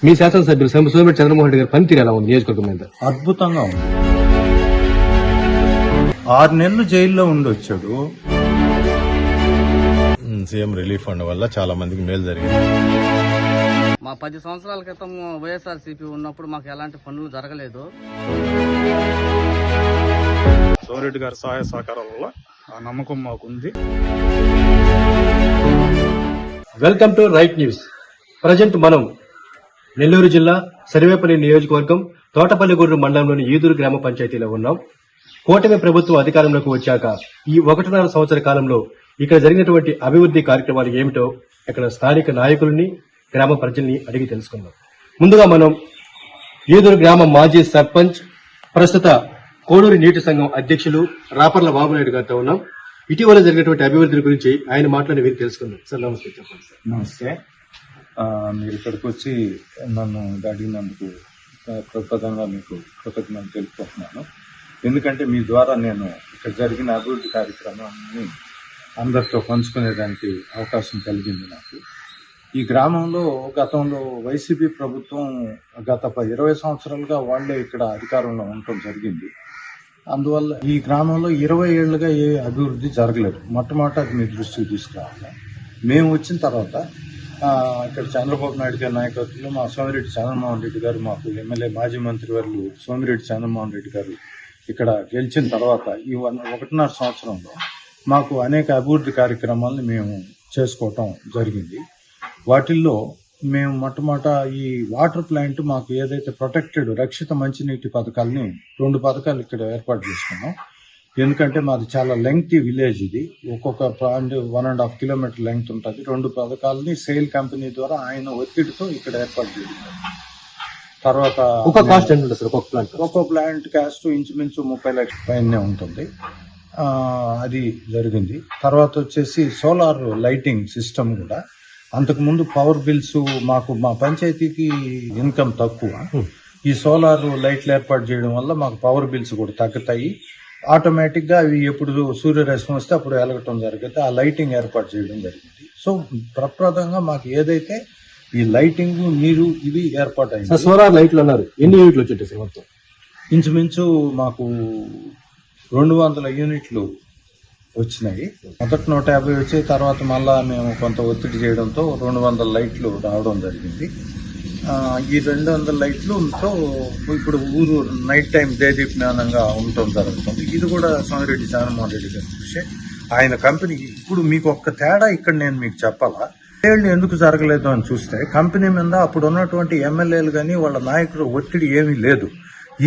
మీ శాసనసభ్యులు సోమిరెడ్డి చంద్రమోహన్ రెడ్డి గారి పనితీరు ఎలా ఉంది నియోజకవర్గం మీద? అద్భుతంగా ఉంది. 6 నెలలు జైల్లో ఉండొచ్చాడు. సీఎం రిలీఫ్ ఫండ్ వల్ల చాలా మందికి మేలు జరిగింది. మా 10 సంవత్సరాల క్రితం వైఎస్ఆర్సీపీ ఉన్నప్పుడు మాకు ఎలాంటి పనులు జరగలేదు. సోమిరెడ్డి గారి సహాయ సహకారాల వల్ల ఆ నమ్మకం మాకుంది. Welcome to right news. Present మనం నెల్లూరు జిల్లా సర్వేపల్లి నియోజకవర్గం తోటపల్లిగూడూరు మండలంలోని ఈదూరు గ్రామ పంచాయతీలో ఉన్నాం. కూటమి ప్రభుత్వం అధికారంలోకి వచ్చాక ఈ 1.5 సంవత్సర కాలంలో ఇక్కడ జరిగినటువంటి అభివృద్ధి కార్యక్రమాలు ఏమిటో ఇక్కడ స్థానిక నాయకుల్ని గ్రామ ప్రజల్ని అడిగి తెలుసుకుందాం. ముందుగా మనం ఈదూరు గ్రామ మాజీ సర్పంచ్, ప్రస్తుత కోడూరు నీటి సంఘం అధ్యక్షులు రాపర్ల బాబునాయుడు గారితో ఉన్నాం. ఇటీవల జరిగినటువంటి అభివృద్ధి గురించి ఆయన మాటలను విని తెలుసుకుందాం. సార్ నమస్తే. చెప్పండి సార్. నమస్తే. మీరు ఇక్కడికి వచ్చి నన్ను అడిగినందుకు ప్రప్రదంగా మీకు కృతజ్ఞతలు తెలుపుకుంటున్నాను. ఎందుకంటే మీ ద్వారా నేను ఇక్కడ జరిగిన అభివృద్ధి కార్యక్రమాన్ని అందరితో పంచుకునేదానికి అవకాశం కలిగింది నాకు. ఈ గ్రామంలో గతంలో వైసీపీ ప్రభుత్వం గత 20 సంవత్సరాలుగా వాళ్లే ఇక్కడ అధికారంలో ఉండటం జరిగింది. అందువల్ల ఈ గ్రామంలో 20 ఏళ్లుగా ఏ అభివృద్ధి జరగలేదు. మొట్టమొదట అది మీ దృష్టికి తీసుకురావాలి. మేము వచ్చిన తర్వాత ఇక్కడ చంద్రబాబు నాయుడు గారి నాయకత్వంలో మా సోమిరెడ్డి చంద్రమోహన్ రెడ్డి గారు, మాకు ఎమ్మెల్యే మాజీ మంత్రివర్యులు సోమిరెడ్డి చంద్రమోహన్ రెడ్డి గారు ఇక్కడ గెలిచిన తర్వాత ఈ 1.5 సంవత్సరంలో మాకు అనేక అభివృద్ధి కార్యక్రమాలను మేము చేసుకోవటం జరిగింది. వాటిల్లో మేము మొట్టమొదట ఈ వాటర్ ప్లాంట్ మాకు ఏదైతే ప్రొటెక్టెడ్ రక్షిత మంచినీటి పథకాలని 2 పథకాలు ఇక్కడ ఏర్పాటు చేసుకున్నాం. ఎందుకంటే మాది చాలా లెంగ్తీ విలేజ్. ఇది ఒక్కొక్క ప్లాంట్ 1.5 కిలోమీటర్ లెంగ్త్ ఉంటుంది. 2 పథకాలని సేల్ కంపెనీ ద్వారా ఆయన ఒత్తిడితో ఇక్కడ ఏర్పాటు చేయడం. తర్వాత ఒక్కో ప్లాంట్ కాస్ట్ ఇంచుమించు 30 లక్షల పైనే ఉంటుంది. అది జరిగింది. తర్వాత వచ్చేసి సోలార్ లైటింగ్ సిస్టమ్ కూడా. అంతకుముందు పవర్ బిల్స్ మాకు మా పంచాయతీకి ఇన్కమ్ తక్కువ. ఈ సోలార్ లైట్లు ఏర్పాటు చేయడం వల్ల మాకు పవర్ బిల్స్ కూడా తగ్గుతాయి. ఆటోమేటిక్గా అవి ఎప్పుడు సూర్యరశ్మి వస్తే అప్పుడు వెలగటం జరిగితే ఆ లైటింగ్ ఏర్పాటు చేయడం జరిగింది. సో ప్రప్రదంగా మాకు ఏదైతే ఈ లైటింగ్, నీరు ఇవి ఏర్పాటు అయింది. సోలార్ లైట్లు అన్నారు, ఎన్ని యూనిట్లు వచ్చేటాయి మొత్తం? ఇంచుమించు మాకు 200 యూనిట్లు వచ్చినాయి. మొదట 150 వచ్చాయి. తర్వాత మళ్ళా మేము కొంత ఒత్తిడి చేయడంతో 200 లైట్లు రావడం జరిగింది. ఈ 200 లైట్లుతో ఇప్పుడు ఊరు నైట్ టైం దేదీప్యానంగా ఉండటం జరుగుతుంది. ఇది కూడా సోమిరెడ్డి చంద్రమోహన్ రెడ్డి గారి కృషి. ఆయన కంపెనీ ఇప్పుడు మీకు ఒక్క తేడా ఇక్కడ నేను మీకు చెప్పాలా, ఏళ్ళు ఎందుకు జరగలేదు అని చూస్తే కంపెనీ మీద అప్పుడు ఉన్నటువంటి ఎమ్మెల్యేలు కానీ వాళ్ళ నాయకులు ఒత్తిడి ఏమీ లేదు.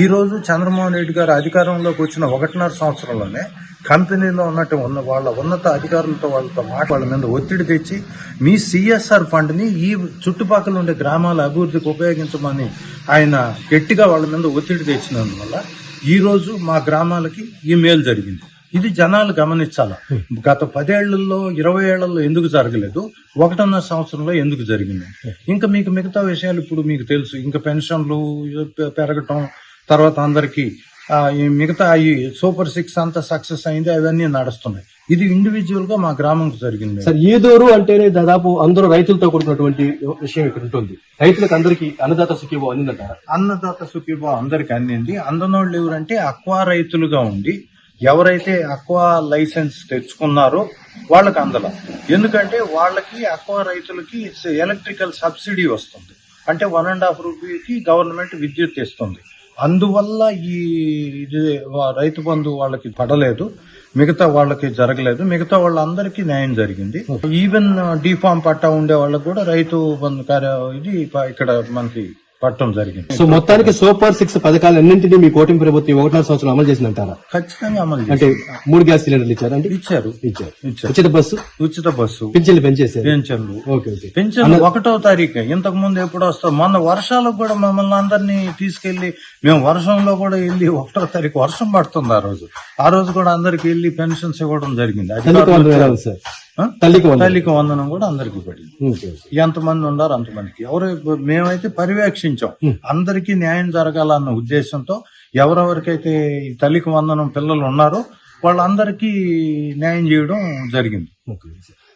ఈ రోజు చంద్రమోహన్ రెడ్డి గారు అధికారంలోకి వచ్చిన 1.5 సంవత్సరంలోనే కంపెనీలో ఉన్న వాళ్ళ ఉన్నత అధికారులతో వాళ్ళతో వాళ్ళ మీద ఒత్తిడి తెచ్చి మీ సిఎస్ఆర్ ఫండ్ ని ఈ చుట్టుపక్కల ఉండే గ్రామాల అభివృద్ధికి ఉపయోగించమని ఆయన గట్టిగా వాళ్ళ మీద ఒత్తిడి తెచ్చినందువల్ల ఈ రోజు మా గ్రామాలకి ఈ మేలు జరిగింది. ఇది జనాలు గమనించాల. గత 10 ఏళ్లలో 20 ఏళ్లలో ఎందుకు జరగలేదు, 1.5 సంవత్సరంలో ఎందుకు జరిగింది. ఇంకా మీకు మిగతా విషయాలు ఇప్పుడు మీకు తెలుసు. ఇంకా పెన్షన్లు పెరగటం, తర్వాత అందరికి మిగతా ఈ సూపర్ 6 అంతా సక్సెస్ అయింది, అవన్నీ నడుస్తున్నాయి. ఇది ఇండివిజువల్ గా మా గ్రామంకు జరిగింది. సార్, ఈదూరు అంటేనే దాదాపు అందరూ రైతులతో కూడుకున్నటువంటి విషయం ఇక్కడ ఉంటుంది. రైతులకు అందరికీ అన్నదాత సుఖీభావం అందిందంటారా? అన్నదాత సుఖీభావం అందరికి అందింది. అందనోళ్ళు ఎవరంటే అక్వా రైతులుగా ఉండి ఎవరైతే అక్వా లైసెన్స్ తెచ్చుకున్నారో వాళ్ళకి అందల. ఎందుకంటే వాళ్ళకి అక్వా రైతులకి ఎలక్ట్రికల్ సబ్సిడీ వస్తుంది. అంటే 1.5 రూపీకి గవర్నమెంట్ విద్యుత్ ఇస్తుంది. అందువల్ల ఈ రైతు బంధు వాళ్ళకి పడలేదు, మిగతా వాళ్ళకి జరగలేదు. మిగతా వాళ్ళందరికీ న్యాయం జరిగింది. ఈవెన్ డిఫామ్ పట్టా ఉండే వాళ్ళకి కూడా రైతు బంధు ఇది ఇక్కడ మనకి పట్టడం జరిగింది. సో మొత్తానికి సూపర్ 6 పథకాలన్నింటినీ మీ కూటమి ప్రభుత్వం 1.5 సంవత్సరం అమలు చేసిందంటారా? ఖచ్చితంగా అమలు అంటే 3 గ్యాస్ సిలిండర్లు ఇచ్చారంటే ఇచ్చారు. ఉచిత బస్సు పింఛన్లు పెన్షన్లు 1వ తారీఖు. ఇంతకు ముందు ఎప్పుడు వస్తాం, మొన్న వర్షాలకు కూడా మమ్మల్ని అందరినీ తీసుకెళ్లి మేము వర్షంలో కూడా వెళ్ళి 1వ తారీఖు వర్షం పడుతుంది. ఆ రోజు కూడా అందరికి వెళ్ళి పెన్షన్స్ ఇవ్వడం జరిగింది. తల్లికి వందనం కూడా అందరికి పడింది. ఎంతమంది ఉన్నారు అంతమందికి. మేమైతే పర్యవేక్షించాం. అందరికీ న్యాయం జరగాలన్న ఉద్దేశంతో ఎవరెవరికైతే ఈ తల్లికి వందనం పిల్లలు ఉన్నారో వాళ్ళందరికీ న్యాయం చేయడం జరిగింది.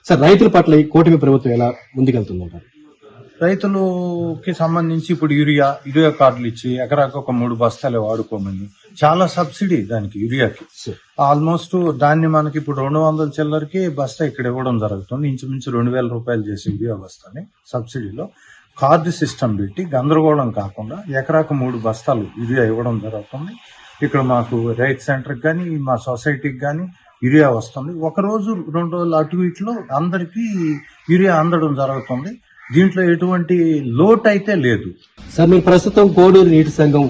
సార్, రైతుల పట్ల ఈ కూటమి ప్రభుత్వం ఎలా ముందుకెళ్తుందంటారు? రైతులకి సంబంధించి ఇప్పుడు యూరియా కార్డులు ఇచ్చి ఎకరాకు ఒక 3 బస్తాలే వాడుకోమని చాలా సబ్సిడీ దానికి యూరియాకి. ఆల్మోస్ట్ దాన్ని మనకి ఇప్పుడు 200 చిల్లరకి బస్తా ఇక్కడ ఇవ్వడం జరుగుతుంది. ఇంచుమించు 2000 రూపాయలు చేసే యూరియా బస్తాని సబ్సిడీలో కార్డు సిస్టమ్ పెట్టి గందరగోళం కాకుండా ఎకరాకు 3 బస్తాలు యూరియా ఇవ్వడం జరుగుతుంది. ఇక్కడ మాకు రైతు సెంటర్కి కానీ మా సొసైటీకి కానీ యూరియా వస్తుంది. ఒక రోజు 2 రోజులు అటు ఇట్లో అందరికీ యూరియా అందడం జరుగుతుంది. దీంట్లో ఎటువంటి లోటు అయితే లేదు. సార్, మీరు ప్రస్తుతం కోడూరు నీటి సంఘం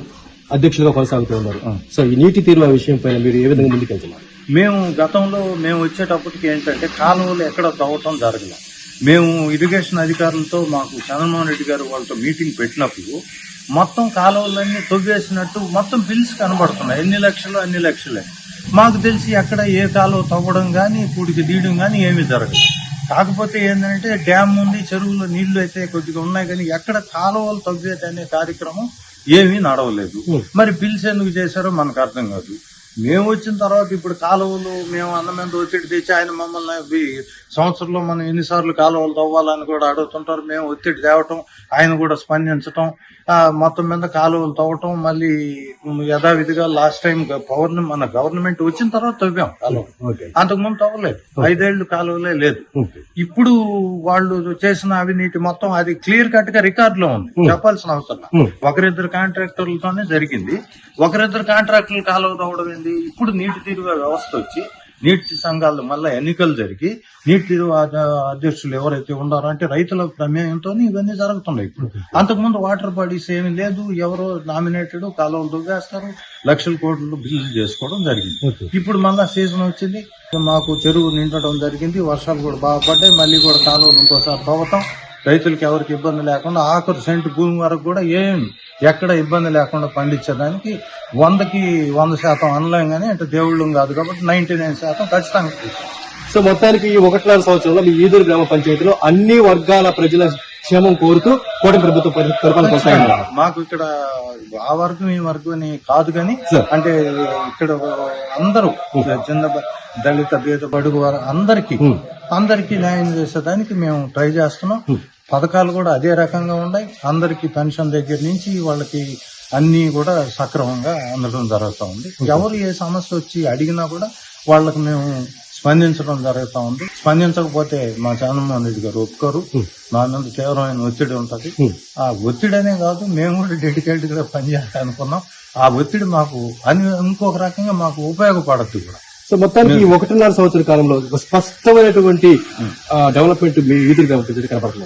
అధ్యక్షులుగా కొనసాగుతూ ఉన్నారు. సో ఈ నీటి తీరువ విషయం పైన మీరు ఏ విధంగా ముందుకెళ్తున్నారు? మేము గతంలో వచ్చేటప్పటికి ఏంటంటే కాలువలు ఎక్కడ తవ్వటం జరగలేదు. మేము ఇరిగేషన్ అధికారులతో మాకు చంద్రమోహన్ రెడ్డి గారు వాళ్ళతో మీటింగ్ పెట్టినప్పుడు మొత్తం కాలువలన్నీ తవ్వేసినట్టు మొత్తం బిల్స్ కనబడుతున్నాయి. ఎన్ని లక్షలు అన్ని లక్షలే. మాకు తెలిసి ఎక్కడ ఏ కాలువ తవ్వడం కానీ పూడికి తీయడం కానీ ఏమీ జరగదు. కాకపోతే ఏంటంటే డ్యామ్ ఉంది, చెరువులో నీళ్లు అయితే కొద్దిగా ఉన్నాయి, కానీ ఎక్కడ కాలువలు తవ్వేదనే కార్యక్రమం ఏమీ నడవలేదు. మరి బిల్స్ ఎందుకు చేశారో మనకు అర్థం కాదు. మేము వచ్చిన తర్వాత ఇప్పుడు కాలువలు మేము అన్నమంది ఒత్తిడి తెచ్చి ఆయన మమ్మల్ని సంవత్సరంలో మనం ఎన్నిసార్లు కాలువలు తవ్వాలని కూడా అడుగుతుంటారు. మేము ఒత్తిడి తేవటం, ఆయన కూడా స్పందించటం, మొత్తం మీద కాలువలు తవ్వటం, మళ్ళీ యథావిధిగా లాస్ట్ టైం మన గవర్నమెంట్ వచ్చిన తర్వాత తవ్వాం కాలువ. అంతకుముందు తవ్వలేదు. 5 ఏళ్లు కాలువలే లేదు. ఇప్పుడు వాళ్ళు చేసిన అవినీతి మొత్తం అది క్లియర్ కట్ గా రికార్డ్ లో ఉంది, చెప్పాల్సిన అవసరం. ఒకరిద్దరు కాంట్రాక్టర్లతోనే జరిగింది. ఒకరిద్దరు కాంట్రాక్టర్లు కాలువ తవ్వడం ఏంది? ఇప్పుడు నీటి తీరువ వ్యవస్థ వచ్చి నీటి సంఘాలు మళ్ళీ ఎన్నికలు జరిగి నీటి తీరువ అధ్యక్షులు ఎవరైతే ఉన్నారో అంటే రైతుల ప్రమేయంతో ఇవన్నీ జరుగుతున్నాయి. ఇప్పుడు అంతకుముందు వాటర్ బాడీస్ ఏమీ లేదు. ఎవరో నామినేటెడ్ కాలువలు దువ్వేస్తారు, లక్షల కోట్లు బిల్లులు చేసుకోవడం జరిగింది. ఇప్పుడు మళ్ళా సీజన్ వచ్చింది, మాకు చెరువు నిండడం జరిగింది, వర్షాలు కూడా బాగా పడ్డాయి. మళ్ళీ కూడా కాలువలు ఇంకోసారి తవ్వటం, రైతులకు ఎవరికి ఇబ్బంది లేకుండా ఆఖరు సెంటు భూమి వరకు కూడా ఎక్కడ ఇబ్బంది లేకుండా పండించడానికి 100కి 100% అనలేం, కానీ అంటే దేవుళ్ళం కాదు కాబట్టి 99% ఖచ్చితంగా. సో మొత్తానికి ఈ 1.5 సంవత్సరంలో మీ ఈదూరు గ్రామ పంచాయతీలో అన్ని వర్గాల ప్రజల క్షేమం కోరుతూ కూటమి ప్రభుత్వం పరిపాలన కొనసాగింది. మాకు ఇక్కడ ఆ వర్గం ఈ వర్గం అని కాదు, కానీ అంటే ఇక్కడ అందరూ చిన్న దళిత బీద బడుగు వారు అందరికీ న్యాయం చేసేదానికి మేము ట్రై చేస్తున్నాం. పథకాలు కూడా అదే రకంగా ఉన్నాయి. అందరికీ పెన్షన్ దగ్గర నుంచి వాళ్ళకి అన్ని కూడా సక్రమంగా అందడం జరుగుతూ ఉంది. ఎవరు ఏ సమస్య వచ్చి అడిగినా కూడా వాళ్ళకి మేము స్పందించడం జరుగుతూ ఉంది. స్పందించకపోతే మా చంద్రమోహన్ రెడ్డి గారు ఒప్పుకోరు. మా మీద తీవ్రమైన ఒత్తిడి ఉంటది. ఆ ఒత్తిడి అనే కాదు, మేము కూడా డెడికేటెడ్ గా పనిచేయాలి అనుకున్నాం. ఆ ఒత్తిడి మాకు ఇంకొక రకంగా మాకు ఉపయోగపడద్దు కూడా. సో మొత్తానికి ఈ 1.5 సంవత్సరాల కాలంలో ఒక స్పష్టమైనటువంటి డెవలప్మెంట్ మీ ఈదూరు గ్రామ పంచాయతీ కనబడుతుంది.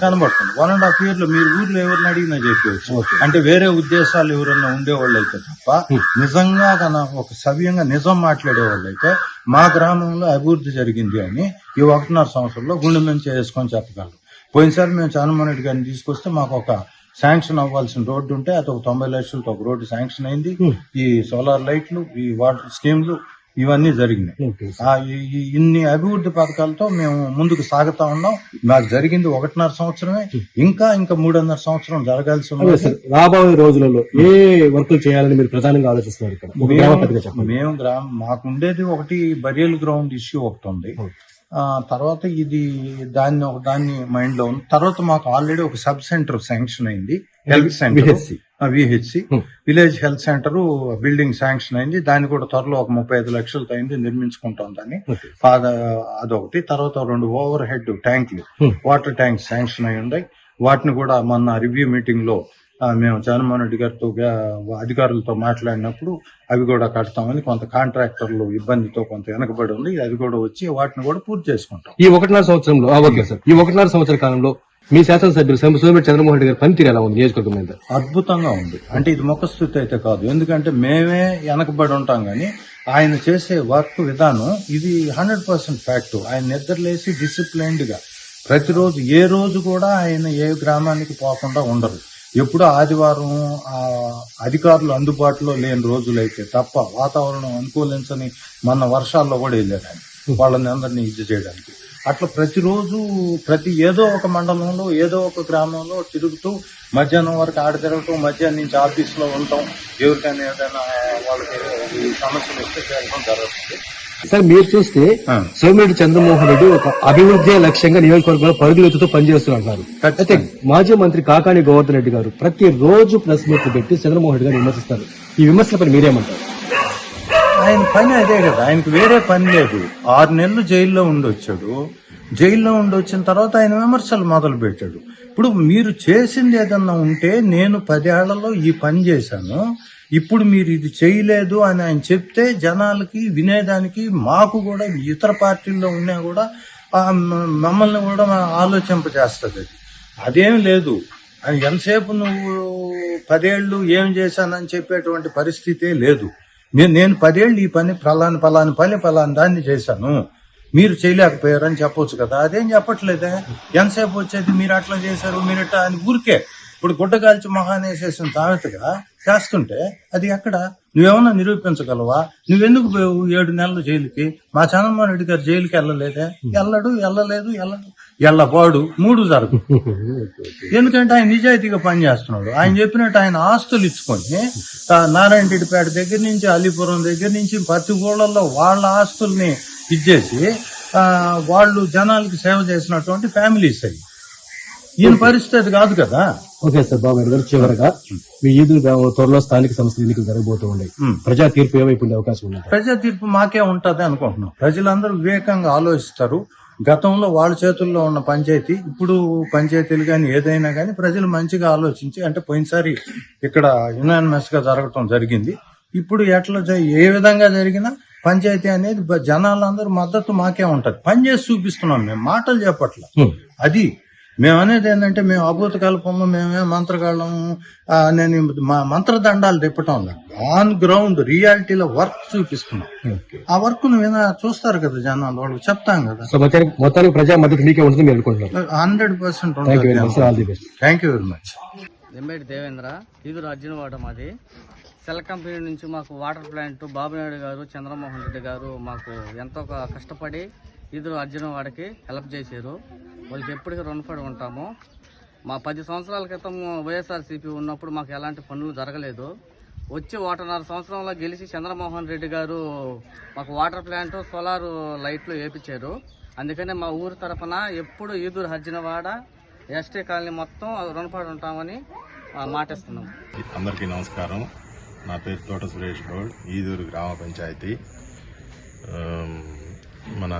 1.5 years లో మీరు ఊర్లో ఎవరిని అడిగినా చెప్పవచ్చు. అంటే వేరే ఉద్దేశాలు ఎవరన్నా ఉండేవాళ్ళు అయితే తప్ప నిజంగా ఒక సవ్యంగా నిజం మాట్లాడేవాళ్ళు అయితే మా గ్రామంలో అభివృద్ధి జరిగింది అని ఈ 1.5 సంవత్సరంలో గుండె మీద చేసుకొని చెప్పగలరు. పోయినసారి మేము చంద్రమోహన్ రెడ్డి గారిని తీసుకొస్తే మాకు ఒక శాంక్షన్ అవ్వాల్సిన రోడ్డు ఉంటే అది ఒక 90 లక్షలతో ఒక రోడ్డు శాంక్షన్ అయింది. ఈ సోలార్ లైట్లు, ఈ వాటర్ స్కీమ్లు ఇవన్నీ జరిగినాయి. ఇన్ని అభివృద్ధి పథకాలతో మేము ముందుకు సాగుతా ఉన్నాం. మాకు జరిగింది 1.5 సంవత్సరమే, ఇంకా 3.5 సంవత్సరం జరగాల్సి ఉంది. రాబోయే రోజులలో ఏ వర్కులు చేయాలని మీరు ప్రధానంగా ఆలోచిస్తున్నారు? మేము మాకు ఉండేది ఒకటి బరియల్ గ్రౌండ్ ఇష్యూ ఒకటి ఉంది. తర్వాత దాన్ని మైండ్ లో ఉంది. తర్వాత మాకు ఆల్రెడీ ఒక సబ్ సెంటర్ శాంక్షన్ అయింది, health centre VHC village health centre building sanction అయింది. దాన్ని కూడా త్వరలో ఒక 35 లక్షలతో అయింది, నిర్మించుకుంటాం దాన్ని. అదొకటి. తర్వాత 2 ఓవర్ హెడ్ ట్యాంకులు, వాటర్ ట్యాంక్స్ శాంక్షన్ అయి ఉన్నాయి. వాటిని కూడా మొన్న రివ్యూ మీటింగ్ లో మేము జగన్మోహన్ రెడ్డి గారితో అధికారులతో మాట్లాడినప్పుడు అవి కూడా కడతామని, కొంత కాంట్రాక్టర్లు ఇబ్బందితో కొంత వెనకబడి ఉంది, అది కూడా వచ్చి వాటిని కూడా పూర్తి చేసుకుంటాం. ఈ 1.5 సంవత్సరంలో ఈ 1.5 సంవత్సర కాలంలో మీ శాసనసభ్యులు సోమిరెడ్డి చంద్రమోహన్ రెడ్డి గారి పనితీరు ఎలా ఉంది నియోజకవర్గం మీద? అద్భుతంగా ఉంది. అంటే ఇది ముఖస్థుతి అయితే కాదు, ఎందుకంటే మేమే వెనకబడి ఉంటాం, కానీ ఆయన చేసే వర్క్ విధానం ఇది 100% ఫ్యాక్ట్. ఆయన నిద్రలేసి డిసిప్లైన్డ్ గా ప్రతిరోజు ఏ రోజు కూడా ఆయన ఏ గ్రామానికి పోకుండా ఉండరు. ఎప్పుడు ఆదివారం అధికారులు అందుబాటులో లేని రోజులైతే తప్ప, వాతావరణం అనుకూలించని మన వర్షాల్లో కూడా వెళ్ళారు ఆయన వాళ్ళని అందరినీ ఇది చేయడానికి. అట్లా ప్రతిరోజు ఏదో ఒక మండలంలో ఏదో ఒక గ్రామంలో తిరుగుతూ మధ్యాహ్నం వరకు ఆడ తిరగటం, మధ్యాహ్నం నుంచి ఆఫీసులో ఉంటాం, ఎవరికైనా ఏదైనా వాళ్ళకి సమస్యలు ఇస్తే చేయడం జరుగుతుంది. సార్ మీరు చూస్తే సోమిరెడ్డి చంద్రమోహన్ రెడ్డి ఒక అభివృద్ధి లక్ష్యంగా నియోజకవర్గంలో పరుగులెత్తుతూ పనిచేస్తున్నారు. అయితే మాజీ మంత్రి కాకాని గోవర్ధన్ రెడ్డి గారు ప్రతి రోజు ప్రెస్ మీట్ పెట్టి చంద్రమోహన్ రెడ్డి గారు విమర్శిస్తారు. ఈ విమర్శలపై మీరేమంటారు? ఆయన పని అదే కదా, ఆయనకు వేరే పని లేదు. 6 నెలలు జైల్లో ఉండొచ్చాడు. జైల్లో ఉండొచ్చిన తర్వాత ఆయన విమర్శలు మొదలు పెట్టాడు. ఇప్పుడు మీరు చేసింది ఏదన్నా ఉంటే, నేను 10 ఏళ్లలో ఈ పని చేశాను, ఇప్పుడు మీరు ఇది చేయలేదు అని ఆయన చెప్తే జనాలకి వినేదానికి, మాకు కూడా ఇతర పార్టీల్లో ఉన్నా కూడా మమ్మల్ని కూడా ఆలోచింపజేస్తుంది. అదేం లేదు. ఎంతసేపు నువ్వు 10 ఏళ్ళు ఏం చేశానని చెప్పేటువంటి పరిస్థితే లేదు. నేను 10 ఏళ్ళు ఈ పని ఫలాని దాన్ని చేశాను, మీరు చేయలేకపోయారని చెప్పొచ్చు కదా. అదేం చెప్పట్లేదే. ఎంతసేపు వచ్చేది మీరు అట్లా చేశారు, మీరు ఇట్లా అని ఊరికే. ఇప్పుడు గుడ్డగాల్చి మహానేసేసిన తావెతగా చేస్తుంటే అది ఎక్కడ? నువ్వేమన్నా నిరూపించగలవా? నువ్వెందుకు 7 నెలలు జైలుకి? మా చంద్రమోహన్ రెడ్డి గారు జైలుకి వెళ్ళలేదే? వెళ్ళబాడు 3 జరగదు. ఎందుకంటే ఆయన నిజాయితీగా పనిచేస్తున్నాడు. ఆయన చెప్పినట్టు ఆయన ఆస్తులు ఇచ్చుకొని నారాయణరెడ్డిపేట దగ్గర నుంచి అలీపురం దగ్గర నుంచి ప్రతి ఊళ్ళల్లో వాళ్ళ ఆస్తుల్ని ఇచ్చేసి వాళ్ళు జనాలకి సేవ చేసినటువంటి ఫ్యామిలీస్ అయ్యి. ఈయన పరిస్థితి కాదు కదా. ఓకే సార్, బాబు గారు చివరగా మీ ఈదురు త్వరలో స్థానిక సంస్థల ఎన్నికలు జరగబోతూ ఉన్నాయి. ప్రజా తీర్పు ఏమైపోయింది అవకాశం ఉంది? ప్రజా తీర్పు మాకే ఉంటది అనుకుంటున్నాం. ప్రజలందరూ వివేకంగా ఆలోచిస్తారు. గతంలో వాళ్ళ చేతుల్లో ఉన్న పంచాయతీ, ఇప్పుడు పంచాయతీలు కానీ ఏదైనా కానీ ప్రజలు మంచిగా ఆలోచించి, అంటే పోయినసారి ఇక్కడ యునానిమస్ గా జరగటం జరిగింది. ఇప్పుడు ఎట్లా ఏ విధంగా జరిగినా పంచాయతీ అనేది జనాలందరూ మద్దతు మాకే ఉంటది. పని చేసి చూపిస్తున్నాం మేము, మాటలు చెప్పట్ల. అది మేము అనేది ఏంటంటే, మేము అభూత కల్పంలో మేమే మంత్రగాళ్ళం, నేను మా మంత్రదండాలు తిప్పటం ఆన్ గ్రౌండ్ రియాలిటీలో వర్క్ చూపిస్తున్నాం. ఆ వర్క్ చూస్తారు కదా జనాలు, వాళ్ళకి చెప్తాం కదా. సో మొత్తానికి ప్రజా మద్దతు మీకే ఉంటుంది మీరు అనుకుంటున్నారు? 100% thank you very much. Embeti Devendra, Eeduru Arjunavada మాది. సెల్ కంపెనీ నుంచి మాకు వాటర్ ప్లాంట్ బాబునాయుడు గారు, చంద్రమోహన్ రెడ్డి గారు మాకు ఎంతో కష్టపడి ఈదురు అర్జునవాడకి హెల్ప్ చేశారు. వాళ్ళకి ఎప్పటికీ రుణపడి ఉంటాము. మా 10 సంవత్సరాల క్రితం వైఎస్ఆర్సీపీ ఉన్నప్పుడు మాకు ఎలాంటి పనులు జరగలేదు. వచ్చి 1.5 సంవత్సరంలో గెలిచి చంద్రమోహన్ రెడ్డి గారు మాకు వాటర్ ప్లాంట్, సోలార్ లైట్లు వేయించారు. అందుకనే మా ఊరి తరఫున ఎప్పుడు ఈదురు అర్జునవాడ ఎస్టీ కాలనీ మొత్తం రుణపడి ఉంటామని మాటిస్తున్నాం. అందరికీ నమస్కారం. నా పేరు తోట సురేష్ గౌడ్, ఈదూరు గ్రామ పంచాయతీ. మన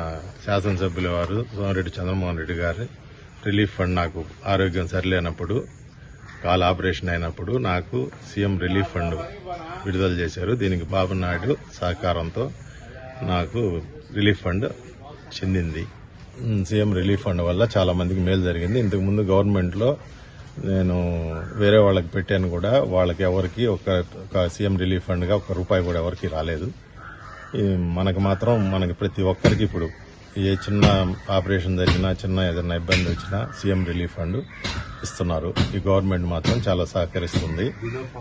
శాసనసభ్యుల వారు సోమిరెడ్డి చంద్రమోహన్ రెడ్డి గారి రిలీఫ్ ఫండ్, నాకు ఆరోగ్యం సరిలేనప్పుడు, కాల్ ఆపరేషన్ అయినప్పుడు నాకు సీఎం రిలీఫ్ ఫండ్ విడుదల చేశారు. దీనికి బాబునాయుడు సహకారంతో నాకు రిలీఫ్ ఫండ్ చెందింది. సీఎం రిలీఫ్ ఫండ్ వల్ల చాలా మందికి మేలు జరిగింది. ఇంతకుముందు గవర్నమెంట్లో నేను వేరే వాళ్ళకి పెట్టాను కూడా, వాళ్ళకి ఎవరికి ఒక సీఎం రిలీఫ్ ఫండ్గా ₹1 కూడా ఎవరికి రాలేదు. మనకి ప్రతి ఒక్కరికి ఇప్పుడు ఏ చిన్న ఆపరేషన్ జరిగినా, చిన్న ఏదైనా ఇబ్బంది వచ్చినా సీఎం రిలీఫ్ ఫండ్ ఇస్తున్నారు. ఈ గవర్నమెంట్ మాత్రం చాలా సహకరిస్తుంది.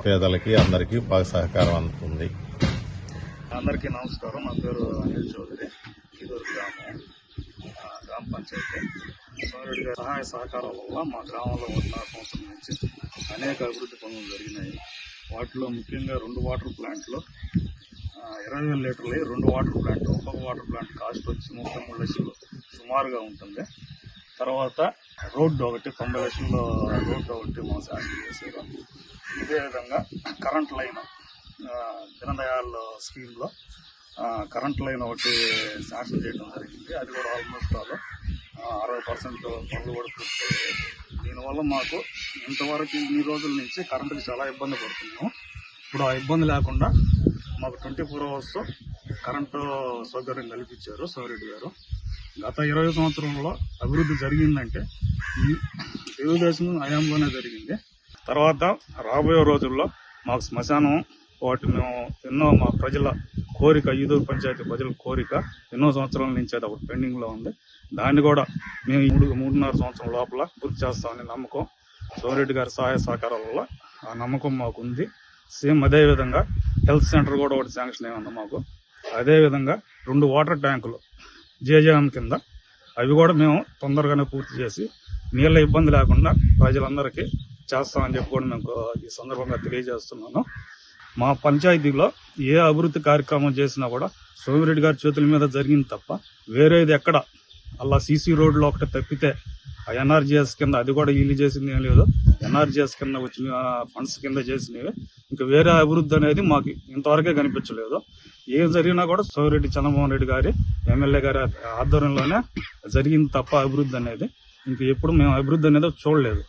పేదలకి అందరికీ బాగా సహకారం అందుతుంది. అందరికీ నమస్కారం. నా పేరు అనిల్ చౌదరి, ఈదూరు గ్రామ పంచాయతీ. సోమిరెడ్డి గారి సహాయ సహకారాల వల్ల మా గ్రామంలో 1.5 సంవత్సరం నుంచి అనేక అభివృద్ధి పనులు జరిగినాయి. వాటిలో ముఖ్యంగా 2 వాటర్ ప్లాంట్లు, 20,000 లీటర్లు 2 వాటర్ ప్లాంట్. ఒక్కొక్క వాటర్ ప్లాంట్ కాస్ట్ వచ్చి 33 లక్షలు సుమారుగా ఉంటుంది. తర్వాత రోడ్డు ఒకటి 90 లక్షల్లో రోడ్డు ఒకటి మా శాంక్షన్ చేశారు. ఇదే విధంగా కరెంట్ లైన్, దీనదయాళ్ స్కీమ్లో కరెంట్ లైన్ ఒకటి శాంక్షన్ చేయడం జరిగింది. అది కూడా ఆల్మోస్ట్ 60% పనులు కూడా పూర్తయ్యాయి. దీనివల్ల మాకు ఇంతవరకు ఇన్ని రోజుల నుంచి కరెంటుకి చాలా ఇబ్బంది పడుతున్నాము. ఇప్పుడు ఆ ఇబ్బంది లేకుండా మాకు 24 hours కరెంటు సౌకర్యం కల్పించారు సోమిరెడ్డి గారు. గత 20 సంవత్సరంలో అభివృద్ధి జరిగిందంటే ఈ తెలుగుదేశం హయాంలోనే జరిగింది. తర్వాత రాబోయే రోజుల్లో మాకు శ్మశానం ఒకటి, మేము ఎన్నో మా ప్రజల కోరిక, ఈదూరు పంచాయతీ ప్రజల కోరిక ఎన్నో సంవత్సరాల నుంచి అది ఒకటి పెండింగ్లో ఉంది. దాన్ని కూడా మేము 3.5 సంవత్సరం లోపల పూర్తి చేస్తామని నమ్మకం, సోమిరెడ్డి గారి సహాయ సహకారాల వల్ల ఆ నమ్మకం మాకు ఉంది. సేమ్ అదేవిధంగా హెల్త్ సెంటర్ కూడా ఒకటి శాంక్షన్ అయింది మాకు. అదేవిధంగా 2 వాటర్ ట్యాంకులు జేజేఎం కింద, అవి కూడా మేము తొందరగానే పూర్తి చేసి నీళ్ళ ఇబ్బంది లేకుండా ప్రజలందరికీ చేస్తామని చెప్పి కూడా మేము ఈ సందర్భంగా తెలియజేస్తున్నాను. మా పంచాయతీలో ఏ అభివృద్ధి కార్యక్రమం చేసినా కూడా సోమిరెడ్డి గారి చేతుల మీద జరిగింది తప్ప వేరేది ఎక్కడ అలా సీసీ రోడ్లో ఒకటి తప్పితే ఆ ఎన్ఆర్జీఎస్ కింద అది కూడా వీళ్ళు చేసింది ఏం లేదు. ఎన్ఆర్జీఎస్ కింద వచ్చిన ఫండ్స్ కింద చేసినవి. ఇంకా వేరే అభివృద్ధి అనేది మాకు ఇంతవరకే కనిపించలేదు. ఏం జరిగినా కూడా సోమిరెడ్డి చంద్రమోహన్ రెడ్డి గారి ఎమ్మెల్యే గారి ఆధ్వర్యంలోనే జరిగింది తప్ప అభివృద్ధి అనేది ఇంక ఎప్పుడు మేము అభివృద్ధి అనేది చూడలేదు.